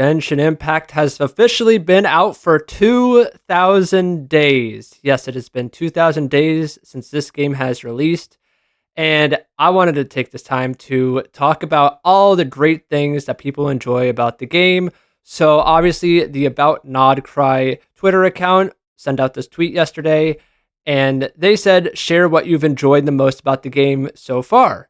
Genshin Impact has officially been out for 2,000 days. Yes, it has been 2,000 days since this game has released. And I wanted to take this time to talk about all the great things that people enjoy about the game. So, obviously, the About Nod Cry Twitter account sent out this tweet yesterday, and they said, share what you've enjoyed the most about the game so far.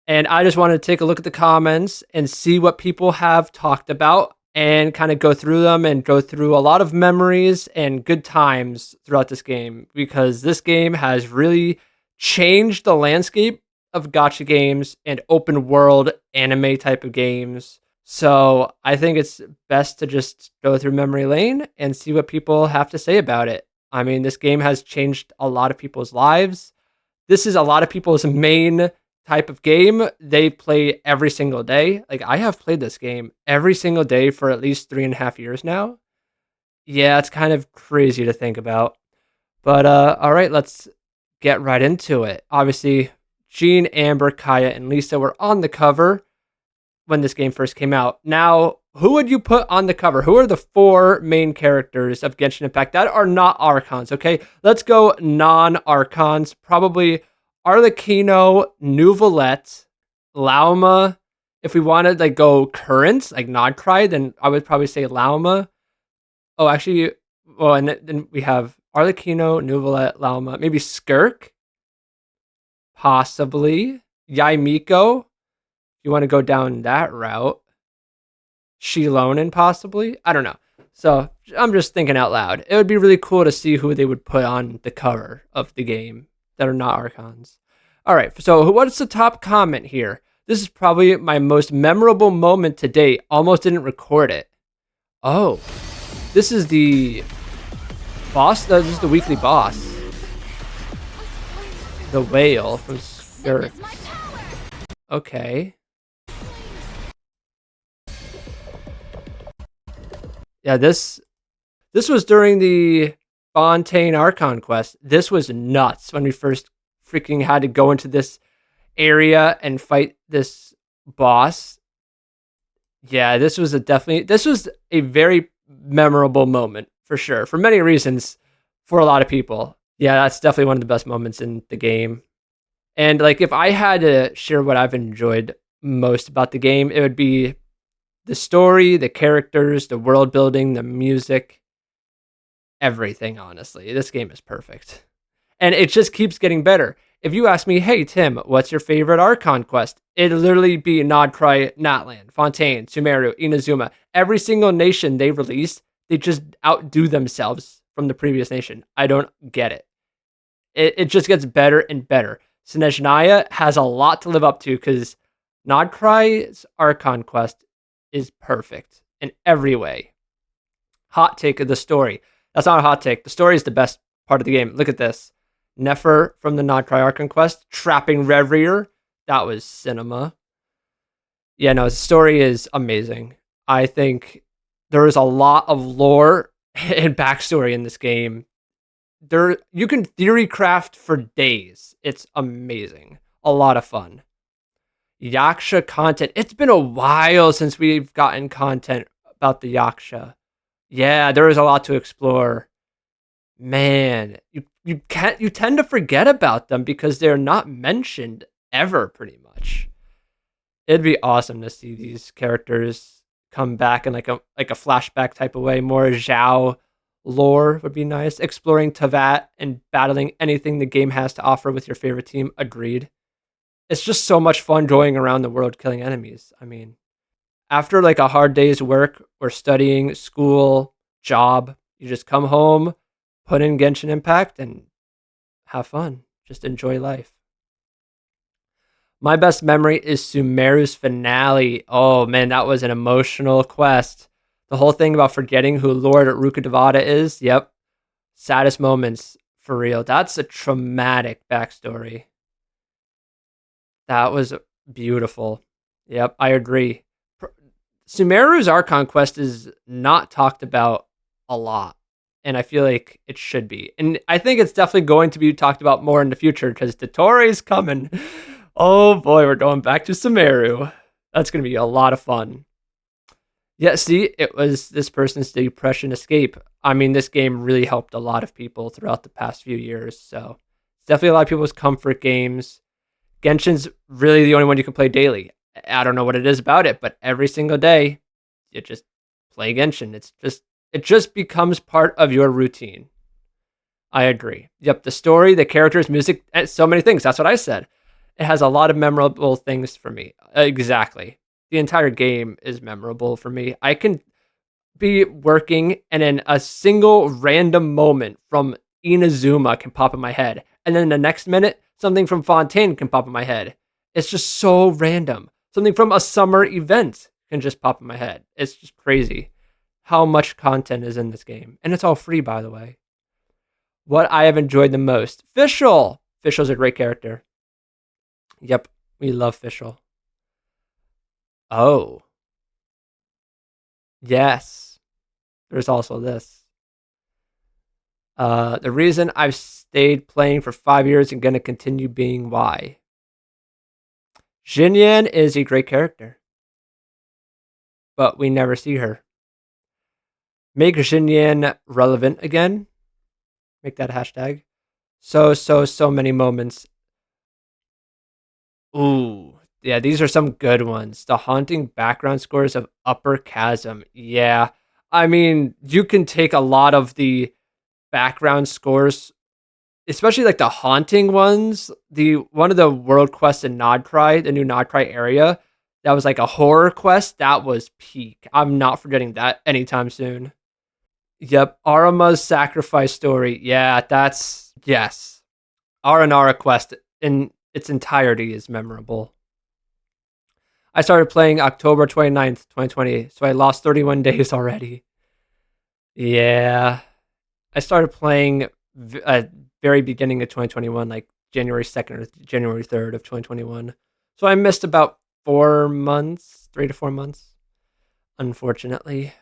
And I just wanted to take a look at the comments and see what people have talked about and kind of go through them and go through a lot of memories and good times throughout this game, because this game has really changed the landscape of gacha games and open world anime type of games. So I think it's best to just go through memory lane and see what people have to say about it. I mean, this game has changed a lot of people's lives. This is a lot of people's main type of game they play every single day. Like, I have played this game every single day for at least 3.5 years now. Yeah, it's kind of crazy to think about. But all right, let's get right into it. Obviously, Jean, Amber, Kaya, and Lisa were on the cover when this game first came out. Now, who would you put on the cover? Who are the 4 main characters of Genshin Impact that are not Archons? Okay, let's go non-Archons. Probably Arlecchino, Nuvolette, Lauma. If we wanted to go currents, like Nodcry, then I would probably say Lauma. Oh, actually, well, and then we have Arlecchino, Nuvolette, Lauma, maybe Skirk, possibly Yaimiko. You want to go down that route. Shilonen, possibly. I don't know. So I'm just thinking out loud. It would be really cool to see who they would put on the cover of the game that are not Archons. All right, so what's the top comment here? This is probably my most memorable moment to date. Almost didn't record it. Oh, this is the boss? This is the weekly boss. The whale from Skirk. Okay. Yeah, this was during the Fontaine Archon quest. This was nuts when we first freaking had to go into this area and fight this boss. Yeah, this was a very memorable moment for sure, for many reasons, for a lot of people. Yeah, that's definitely one of the best moments in the game. And like, if I had to share what I've enjoyed most about the game, it would be the story, the characters, the world building, the music, everything, honestly. This game is perfect. And it just keeps getting better. If you ask me, hey, Tim, what's your favorite Archon quest? It'd literally be Nodcry, Natlan, Fontaine, Sumeru, Inazuma. Every single nation they release, they just outdo themselves from the previous nation. I don't get it. It just gets better and better. Snezhnaya has a lot to live up to, because Nodcry's Archon quest is perfect in every way. Hot take of the story. That's not a hot take. The story is the best part of the game. Look at this. Nefer from the Nodcry Archon quest, trapping Revrier. That was cinema. Yeah, no, the story is amazing. I think there is a lot of lore and backstory in this game. You can theory craft for days. It's amazing. A lot of fun. Yaksha content. It's been a while since we've gotten content about the Yaksha. Yeah, there is a lot to explore. Man, you tend to forget about them because they're not mentioned ever, pretty much. It'd be awesome to see these characters come back in like a flashback type of way. More Zhao lore would be nice. Exploring Tavat and battling anything the game has to offer with your favorite team. Agreed. It's just so much fun going around the world killing enemies. I mean, after like a hard day's work or studying, school, job, you just come home, put in Genshin Impact, and have fun. Just enjoy life. My best memory is Sumeru's finale. Oh man, that was an emotional quest. The whole thing about forgetting who Lord Rukkhadevata is. Yep. Saddest moments, for real. That's a traumatic backstory. That was beautiful. Yep, I agree. Sumeru's Archon quest is not talked about a lot, and I feel like it should be. And I think it's definitely going to be talked about more in the future, because Dottore coming. Oh boy, we're going back to Sumeru. That's going to be a lot of fun. Yeah, see, it was this person's depression escape. I mean, this game really helped a lot of people throughout the past few years. So it's definitely a lot of people's comfort games. Genshin's really the only one you can play daily. I don't know what it is about it, but every single day you just play Genshin. It just becomes part of your routine. I agree. Yep, the story, the characters, music, and so many things. That's what I said. It has a lot of memorable things for me. Exactly. The entire game is memorable for me. I can be working and in a single random moment from Inazuma can pop in my head. And then the next minute, something from Fontaine can pop in my head. It's just so random. Something from a summer event can just pop in my head. It's just crazy how much content is in this game. And it's all free, by the way. What I have enjoyed the most. Fischl. Fischl's a great character. Yep, we love Fischl. Oh, yes. There's also this. The reason I've stayed playing for 5 years and gonna continue being why. Xinyan is a great character, but we never see her. Make Xinyan relevant again. Make that a hashtag. So many moments. Ooh, yeah, these are some good ones. The haunting background scores of Upper Chasm. Yeah, I mean, you can take a lot of the background scores, especially like the haunting ones. The one of the world quests in Nodcry, the new Nodcry area, that was like a horror quest. That was peak. I'm not forgetting that anytime soon. Yep, Arama's sacrifice story. Yeah, that's yes. Aranara quest in its entirety is memorable. I started playing October 29th, 2020, so I lost 31 days already. Yeah. I started playing at very beginning of 2021, like January 2nd or January 3rd of 2021. So I missed about 4 months, 3 to 4 months, unfortunately.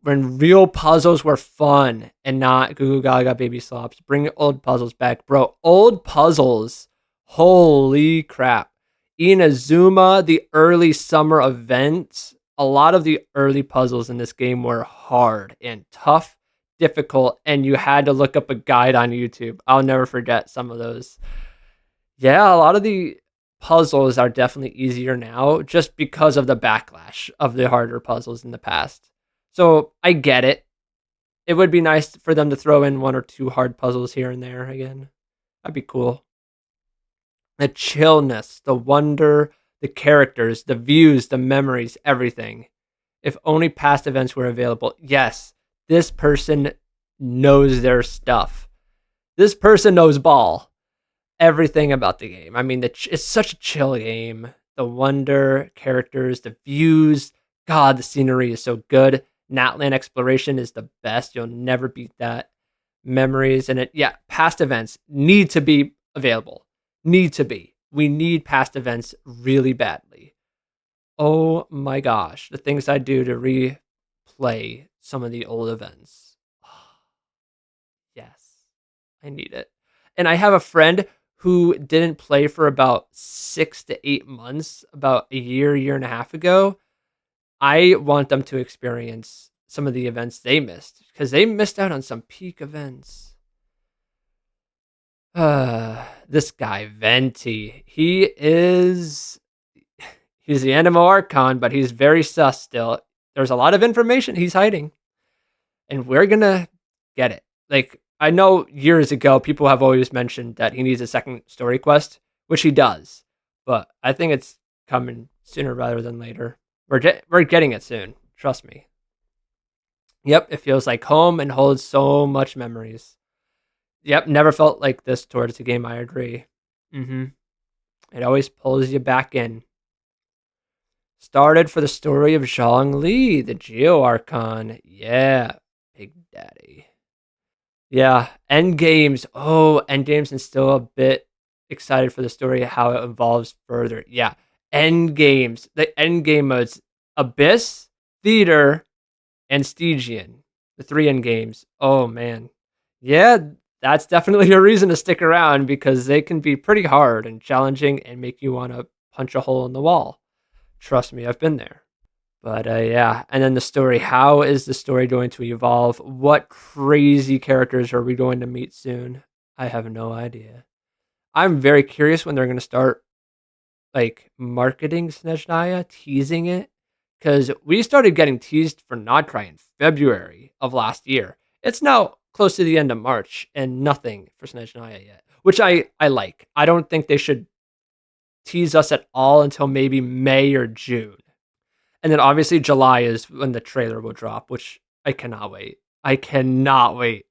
When real puzzles were fun and not Goo Goo Gaga baby slops. Bring old puzzles back, bro. Old puzzles. Holy crap. Inazuma, the early summer event. A lot of the early puzzles in this game were hard and tough, difficult, and you had to look up a guide on YouTube. I'll never forget some of those. Yeah, a lot of the puzzles are definitely easier now just because of the backlash of the harder puzzles in the past. So I get it. It would be nice for them to throw in one or two hard puzzles here and there again. That'd be cool. The chillness, the wonder, the characters, the views, the memories, everything. If only past events were available. Yes, this person knows their stuff. This person knows ball. Everything about the game. I mean, it's such a chill game. The wonder, characters, the views. God, the scenery is so good. Natland exploration is the best. You'll never beat that. Memories and it, yeah, past events need to be available. Need to be. We need past events really badly. Oh my gosh, the things I do to replay some of the old events. Yes, I need it. And I have a friend who didn't play for about 6 to 8 months, about a year and a half ago. I want them to experience some of the events they missed because they missed out on some peak events. This guy Venti, he's the Animo Archon, but he's very sus still. There's a lot of information he's hiding, and we're gonna get it. Like, I know years ago, people have always mentioned that he needs a second story quest, which he does, but I think it's coming sooner rather than later. We're getting it soon. Trust me. Yep, it feels like home and holds so much memories. Yep, never felt like this towards a game. I agree. Mm-hmm. It always pulls you back in. Started for the story of Zhang Li, the Geo Archon. Yeah, Big Daddy. Yeah, End Games. Oh, End Games, and still a bit excited for the story, how it evolves further. Yeah, End Games. The End Game modes: Abyss, Theater, and Stygian. The three End Games. Oh man, yeah, that's definitely a reason to stick around because they can be pretty hard and challenging and make you want to punch a hole in the wall. Trust me, I've been there. But yeah, and then the story. How is the story going to evolve? What crazy characters are we going to meet soon? I have no idea. I'm very curious when they're going to start like marketing Snezhnaya, teasing it, because we started getting teased for Nodcry in February of last year. It's now close to the end of March and nothing for Snezhnaya yet, which I like. I don't think they should tease us at all until maybe May or June. And then obviously July is when the trailer will drop, which I cannot wait. I cannot wait.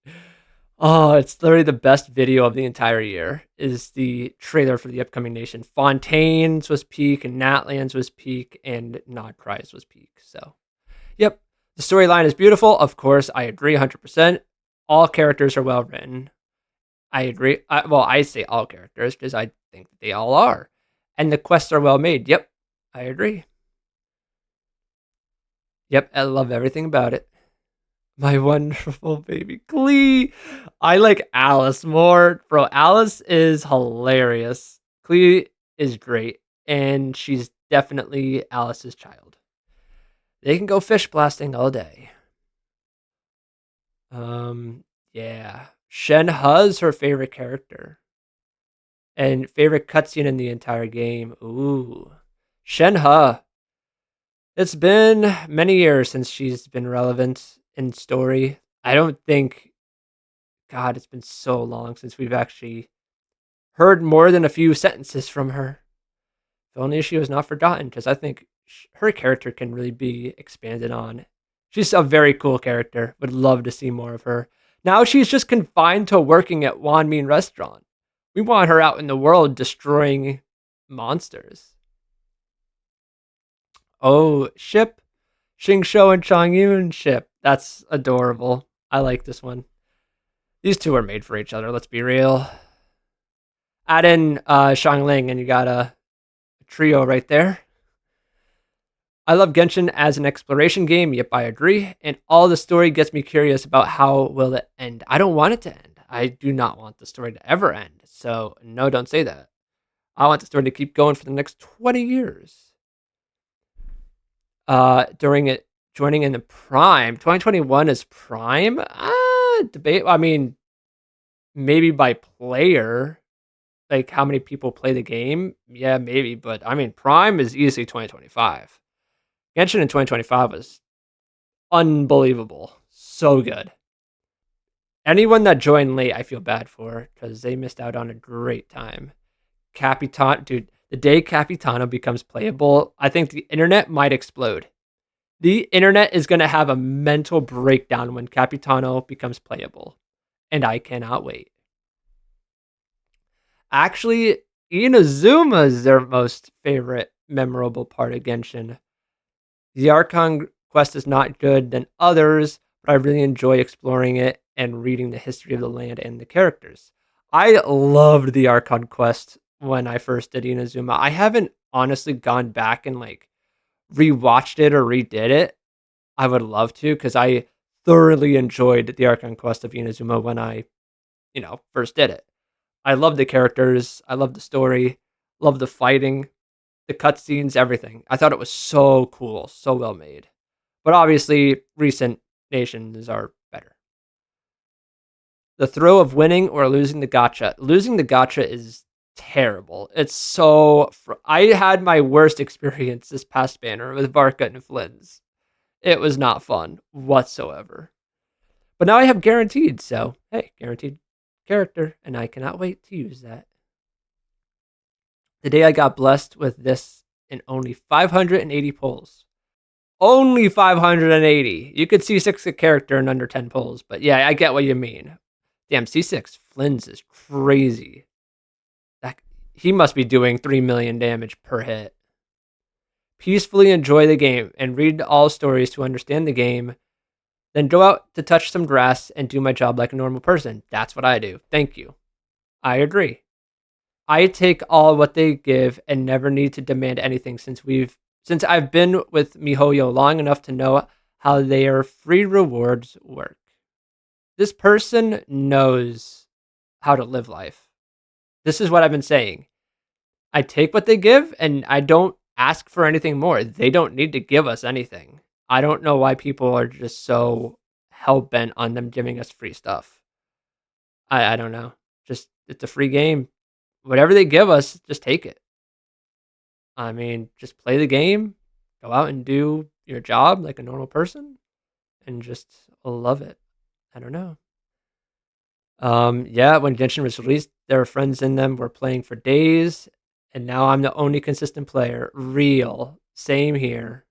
Oh, it's literally the best video of the entire year is the trailer for the upcoming nation. Fontaine's was peak, and Natlands was peak, and Nodcries was peak. So, yep. The storyline is beautiful. Of course, I agree 100%. All characters are well written. I agree. I say all characters because I think they all are. And the quests are well made. Yep, I agree. Yep, I love everything about it. My wonderful baby Klee. I like Alice more. Bro, Alice is hilarious. Klee is great. And she's definitely Alice's child. They can go fish blasting all day. Yeah. Shen He's her favorite character. And favorite cutscene in the entire game. Ooh. Shen He. It's been many years since she's been relevant in story. I don't think, God, it's been so long since we've actually heard more than a few sentences from her. If only she was not forgotten, because I think her character can really be expanded on. She's a very cool character. Would love to see more of her. Now she's just confined to working at Wanmin Restaurant. We want her out in the world destroying monsters. Oh, ship. Xingqiu and Changyun ship. That's adorable. I like this one. These two are made for each other, let's be real. Add in Xiangling and you got a trio right there. I love Genshin as an exploration game. Yep, I agree. And all the story gets me curious about how will it end. I don't want it to end. I do not want the story to ever end. So no, don't say that. I want the story to keep going for the next 20 years. During it joining in the prime. 2021 is prime? Debate. I mean, maybe by player. Like how many people play the game? Yeah, maybe. But I mean, prime is easily 2025. Genshin in 2025 was unbelievable. So good. Anyone that joined late, I feel bad for because they missed out on a great time. Capitan, dude, the day Capitano becomes playable, I think the internet might explode. The internet is going to have a mental breakdown when Capitano becomes playable. And I cannot wait. Actually, Inazuma is their most favorite memorable part of Genshin. The Archon quest is not good than others, but I really enjoy exploring it and reading the history of the land and the characters. I loved the Archon quest when I first did Inazuma. I haven't honestly gone back and like rewatched it or redid it. I would love to because I thoroughly enjoyed the Archon quest of Inazuma when I, first did it. I love the characters. I love the story. Love the fighting, the cutscenes, everything. I thought it was so cool, so well made. But obviously, recent nations are better. The thrill of winning or losing the gacha. Losing the gacha is terrible. It's so. I had my worst experience this past banner with Varka and Flynn's. It was not fun whatsoever. But now I have guaranteed, so hey, guaranteed character, and I cannot wait to use that. The day I got blessed with this in only 580 pulls. Only 580. You could see 6 a character in under 10 pulls, but yeah, I get what you mean. Damn, C6 Flynn's is crazy. He must be doing 3 million damage per hit. Peacefully enjoy the game and read all stories to understand the game. Then go out to touch some grass and do my job like a normal person. That's what I do. Thank you. I agree. I take all what they give and never need to demand anything since I've been with MiHoYo long enough to know how their free rewards work. This person knows how to live life. This is what I've been saying. I take what they give and I don't ask for anything more. They don't need to give us anything. I don't know why people are just so hell bent on them giving us free stuff. I don't know. Just it's a free game. Whatever they give us, just take it. I mean, just play the game, go out and do your job like a normal person, and just love it. I don't know. Yeah, when Genshin was released, there were friends in them were playing for days, and now I'm the only consistent player. Real. Same here.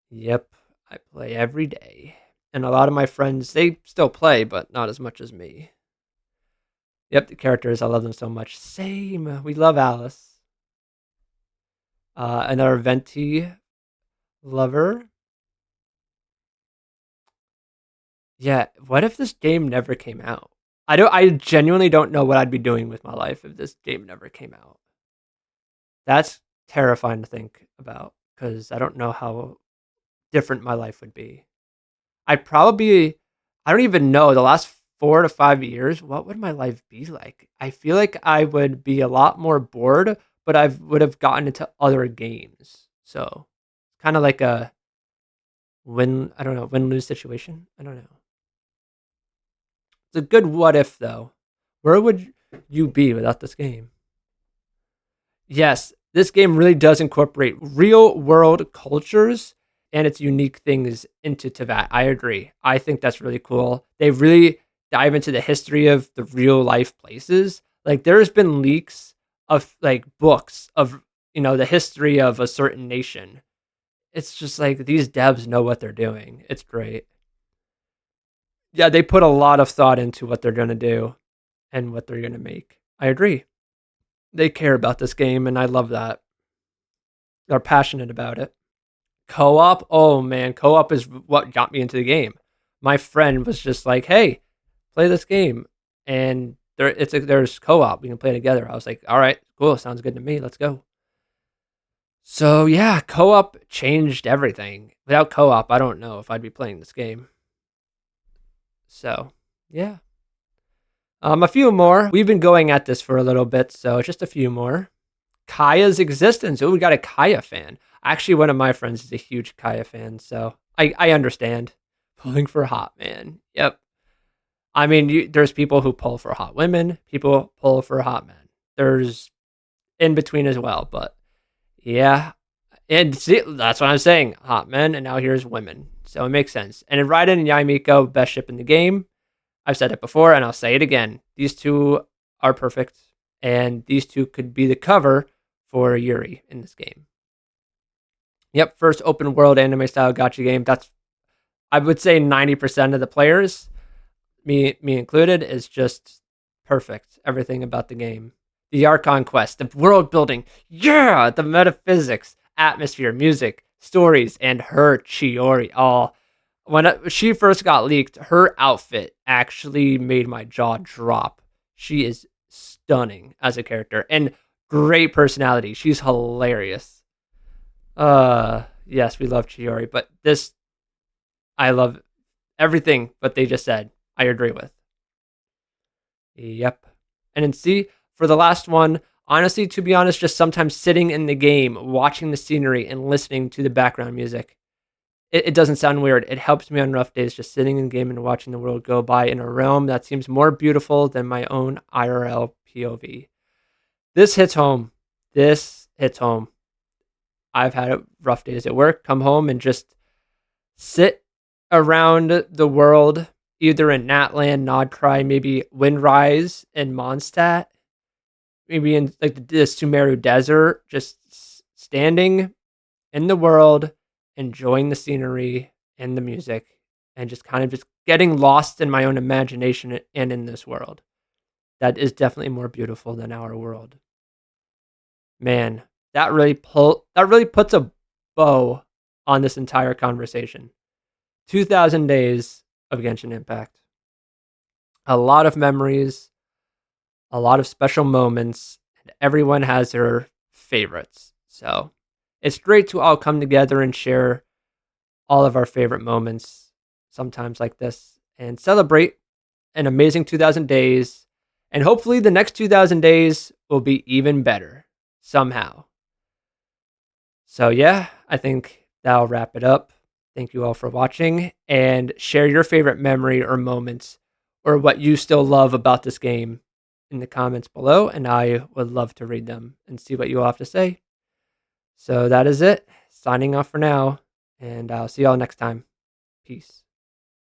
Yep, I play every day. And a lot of my friends, they still play, but not as much as me. Yep, the characters, I love them so much. Same. We love Alice. Another Venti lover. Yeah, what if this game never came out? I genuinely don't know what I'd be doing with my life if this game never came out. That's terrifying to think about because I don't know how different my life would be. I'd probably I don't even know the last 4 to 5 years, what would my life be like? I feel like I would be a lot more bored, but I would have gotten into other games. So, kind of like a I don't know, win-lose situation. I don't know. It's a good what if though. Where would you be without this game? Yes, this game really does incorporate real world cultures and its unique things into Teyvat. I agree. I think that's really cool. They really dive into the history of the real life places. Like there's been leaks of like books of the history of a certain nation. It's just like these devs know what they're doing. It's great. Yeah, they put a lot of thought into what they're going to do and what they're going to make. I agree. They care about this game and I love that. They're passionate about it. Co-op, oh man, co-op is what got me into the game. My friend was just like, "Hey, play this game," and there's co-op. We can play together. I was like, "All right, cool, sounds good to me. Let's go." So yeah, co-op changed everything. Without co-op, I don't know if I'd be playing this game. So yeah, a few more. We've been going at this for a little bit, so just a few more. Kaya's existence. Oh, we got a Kaya fan. Actually, one of my friends is a huge Kaya fan, so I understand. Pulling for hot man. Yep. I mean, there's people who pull for hot women, people pull for hot men. There's in between as well, but yeah. And see, that's what I'm saying. Hot men, and now here's women. So it makes sense. And Raiden and Yamiko, best ship in the game. I've said it before, and I'll say it again. These two are perfect, and these two could be the cover for Yuri in this game. Yep, first open world anime style gacha game. That's I would say 90% of the players, me included, is just perfect. Everything about the game. The Archon quest, the world building, yeah, the metaphysics, atmosphere, music, stories, and her Chiori. All when she first got leaked, her outfit actually made my jaw drop. She is stunning as a character and great personality. She's hilarious. Yes, we love Chiori, but this I love everything but they just said. I agree with. Yep. And then see, for the last one, honestly, to be honest, just sometimes sitting in the game, watching the scenery and listening to the background music. It doesn't sound weird. It helps me on rough days just sitting in the game and watching the world go by in a realm that seems more beautiful than my own IRL POV. This hits home. This hits home. I've had rough days at work, come home and just sit around the world, either in Natland, Nodcry, maybe Windrise and Mondstadt, maybe in like the Sumeru Desert, just standing in the world, enjoying the scenery and the music, and just kind of just getting lost in my own imagination and in this world. That is definitely more beautiful than our world. Man, that really puts a bow on this entire conversation. 2000 days of Genshin Impact. A lot of memories, a lot of special moments, and everyone has their favorites. So it's great to all come together and share all of our favorite moments sometimes like this and celebrate an amazing 2000 days. And hopefully the next 2000 days will be even better. somehow. So yeah, I think that'll wrap it up. Thank you all for watching, and share your favorite memory or moments or what you still love about this game in the comments below, and I would love to read them and see what you all have to say. So that is it. Signing off for now, and I'll see y'all next time. Peace.